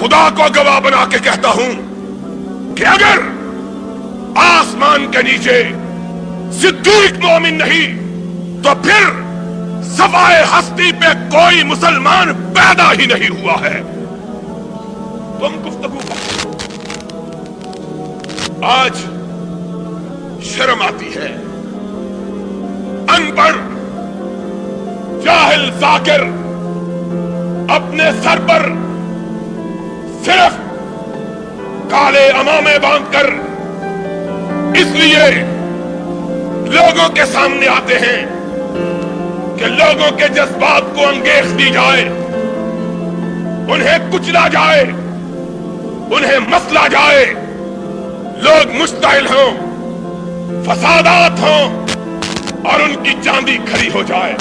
खुदा को गवाह बना के कहता हूं कि अगर आसमान के नीचे सिद्दीक मोमिन नहीं तो फिर सवाए हस्ती पे कोई मुसलमान पैदा ही नहीं हुआ है। तुम गुफ्तगू आज शर्म आती है। अनपढ़ जाहिल जाकिर अपने सर पर सिर्फ काले अमामे बांधकर इसलिए लोगों के सामने आते हैं कि लोगों के जज्बात को अंगेख दी जाए, उन्हें कुचला जाए, उन्हें मसला जाए, लोग मुश्ताइल हों, फसादात हों और उनकी चांदी खरी हो जाए।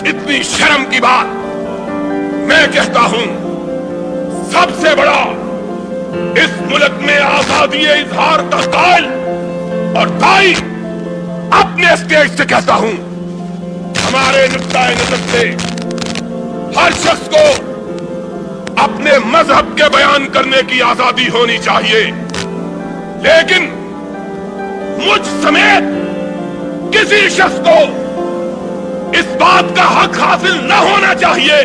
इतनी शर्म की बात मैं कहता हूं सबसे बड़ा इस मुल्क में आजादी इजहार का कायल और दाई अपने स्टेज से कहता हूं, हमारे नुक्ताए नजर से हर शख्स को अपने मजहब के बयान करने की आजादी होनी चाहिए, लेकिन मुझ समेत किसी शख्स को इस बात का हक हासिल न होना चाहिए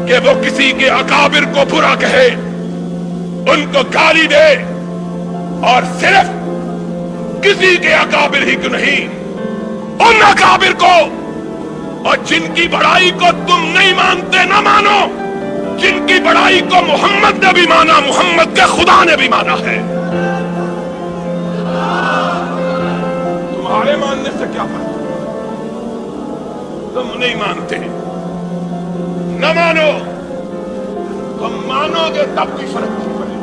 कि वो किसी के अकाबिर को बुरा कहे, उनको गाली दे, और सिर्फ किसी के अकाबिर ही क्यों नहीं, उन अकाबिर को और जिनकी बड़ाई को तुम नहीं मानते न मानो, जिनकी बड़ाई को मोहम्मद ने भी माना, मोहम्मद के खुदा ने भी माना है। तुम्हारे मानने से क्या फर्क, तुम नहीं मानते, न मानो, तुम मानोगे तब भी फर्क नहीं पड़ेगा,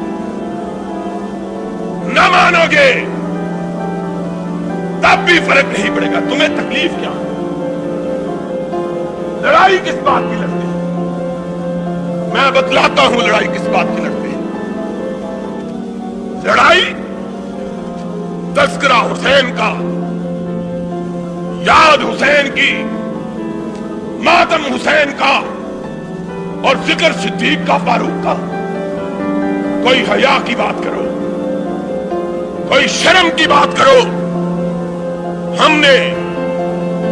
न मानोगे तब भी फर्क नहीं पड़ेगा। तुम्हें तकलीफ क्या, लड़ाई किस बात की लड़ते हैं? मैं बतलाता हूं लड़ाई किस बात की लड़ते हैं। लड़ाई तज़किरा हुसैन का, याद हुसैन की, मातम हुसैन का और जिक्र सिद्दीक का, फारूक का। कोई हया की बात करो, कोई शर्म की बात करो। हमने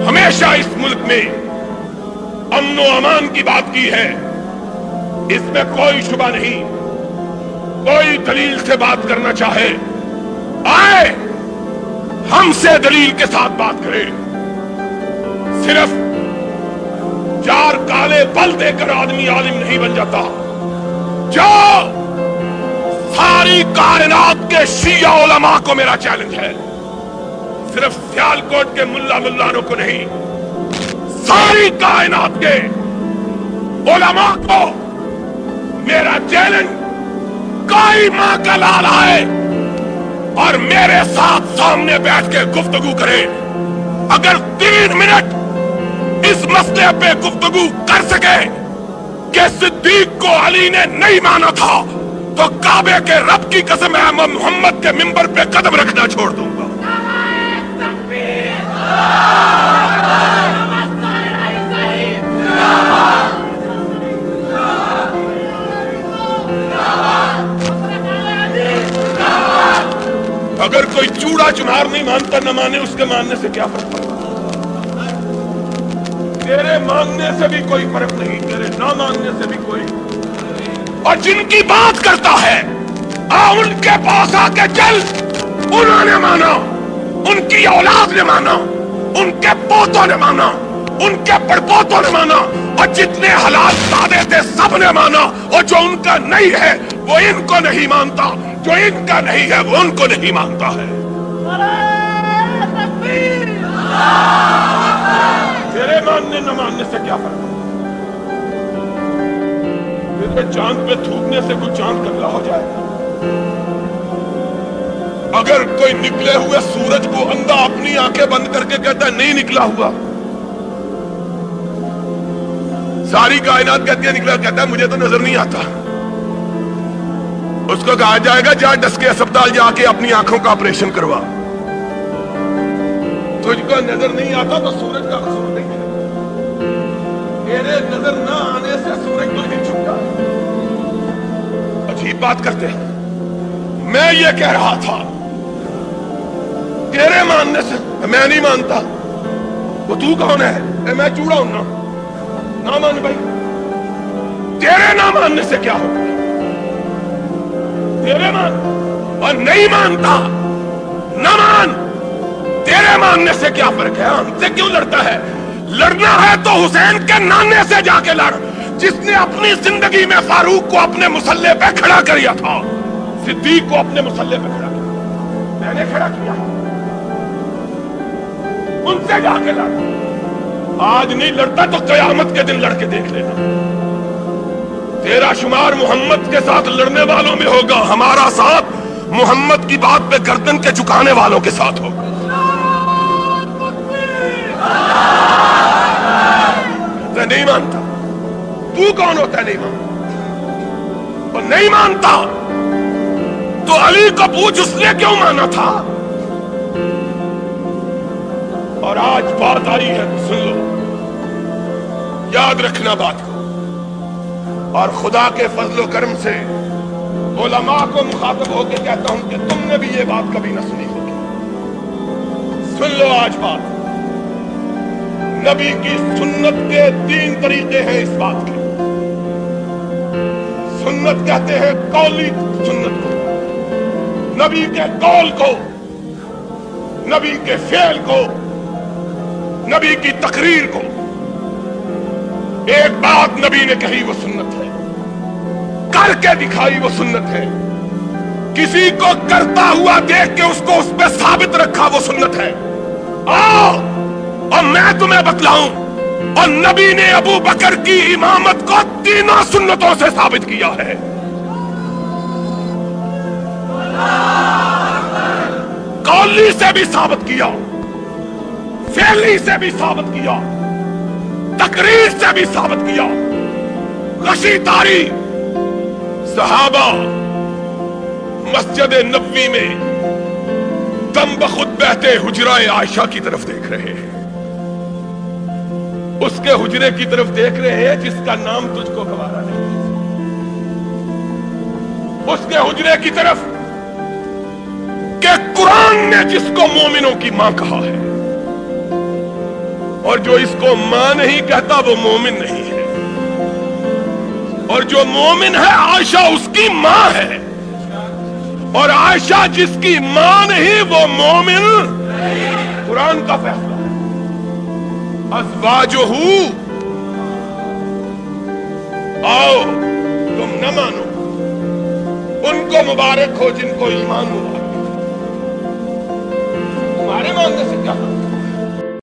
हमेशा इस मुल्क में अमन व अमान की बात की है, इसमें कोई शुबा नहीं। कोई दलील से बात करना चाहे आए, हमसे दलील के साथ बात करे। सिर्फ चार काले बल देकर आदमी आलिम नहीं बन जाता। जो सारी कायनात के शिया उलमा को मेरा चैलेंज है, सिर्फ सियालकोट के मुल्ला मुल्लानों को नहीं, सारी कायनात के उलमा को मेरा चैलेंज, कोई मां का लाल आए और मेरे साथ सामने बैठ के गुफ्तगू करे। अगर 3 मिनट इस मसले पे गुफ्तगू कर सके कि सिद्दीक को अली ने नहीं माना था, तो काबे के रब की कसम है, मैं मोहम्मद के मिंबर पे कदम रखना छोड़ दूंगा। अगर कोई चूड़ा चुनार नहीं मानता, न माने, उसके मानने से क्या फर्क पड़ता? तेरे मानने से भी कोई फर्क नहीं, तेरे ना मानने से भी कोई। और जिनकी बात करता है, उनके पास आके चल, उन्होंने माना, उनकी औलाद ने माना, उनके पोतों ने माना, उनके पड़पोतों ने माना, और जितने हालात सादे थे सब ने माना। और जो उनका नहीं है वो इनको नहीं मानता, जो इनका नहीं है वो उनको नहीं मानता है। तेरे मानने न मानने से क्या फर्क है? तेरे चांद पे थूकने से कोई चांद कतला हो जाएगा? अगर कोई निकले हुए सूरज को अंधा अपनी आंखें बंद करके कहता है नहीं निकला हुआ, सारी कायनात कहती है निकला, कहता है मुझे तो नजर नहीं आता, उसको कहा जाएगा जा डस के अस्पताल जाके अपनी आंखों का ऑपरेशन करवा। तुझको नजर नहीं आता तो सूरज का कसूर नहीं है, तेरे नजर न आने से सूरज तो नहीं छुपता। عجیب بات کرتے ہیں. میں یہ کہہ رہا تھا تیرے ماننے سے میں نہیں مانتا. وہ تو کون ہے؟ میں چوڑا ہوں نہ مان بھائی. تیرے نہ ماننے سے کیا ہوگا؟ تیرے مان اور نہیں مانتا نہ مان. تیرے ماننے سے کیا فرق ہے؟ ہم سے کیوں لڑتا ہے؟ لڑنا ہے تو حسین کے نانے سے جا کے لڑ، جس نے اپنی زندگی میں فاروق کو اپنے مسلح پہ کھڑا کیا تھا، صدیق کو اپنے مسلح پہ کھڑا کیا. میں نے کھڑا کیا، ان سے جا کے لڑ. آج نہیں لڑتا تو قیامت کے دن لڑ کے دیکھ لینا. تیرا شمار محمد کے ساتھ لڑنے والوں میں ہوگا، ہمارا ساتھ محمد کی بات پہ گردن کے جھکانے والوں کے ساتھ ہوگا. نہیں مانتا. تو کون ہوتا ہے نہیں مانتا؟ اور نہیں مانتا تو علی کو پوچھ اس نے کیوں مانا تھا. اور آج بات آئی ہے تو سن لو، یاد رکھنا بات کو. اور خدا کے فضل و کرم سے علماء کو مخاطب ہو کے کہتا ہوں کہ تم نے بھی یہ بات کبھی نہ سنی ہوگی. سن لو آج بات. نبی کی سنت کے 3 طریقے ہیں اس بات کے. سنت کہتے ہیں قولی سنت کو، نبی کے قول کو، نبی کے فعل کو، نبی کی تقریر کو. ایک بات نبی نے کہی وہ سنت ہے، کر کے دکھائی وہ سنت ہے، کسی کو کرتا ہوا دیکھ کے اس کو اس پہ ثابت رکھا وہ سنت ہے. آؤ اور میں تمہیں بتلاؤں. اور نبی نے ابو بکر کی امامت کو 3 سنتوں سے ثابت کیا ہے. قولی سے بھی ثابت کیا، فعلی سے بھی ثابت کیا، تقریر سے بھی ثابت کیا. غشی تاری صحابہ مسجد نبوی میں دم بخود بہتے حجرہ عائشہ کی طرف دیکھ رہے ہیں. اس کے حجرے کی طرف دیکھ رہے ہیں جس کا نام تجھ کو گوارا نہیں. اس کے حجرے کی طرف کہ قرآن نے جس کو مومنوں کی ماں کہا ہے، اور جو اس کو ماں نہیں کہتا وہ مومن نہیں ہے. اور جو مومن ہے عائشہ اس کی ماں ہے، اور عائشہ جس کی ماں نہیں وہ مومن. قرآن کا فیصلہ ہے. ازواجہ، آؤ تم نہ مانو، ان کو مبارک ہو جن کو ایمان مبارک ہے. تمہارے ماننے سے کیا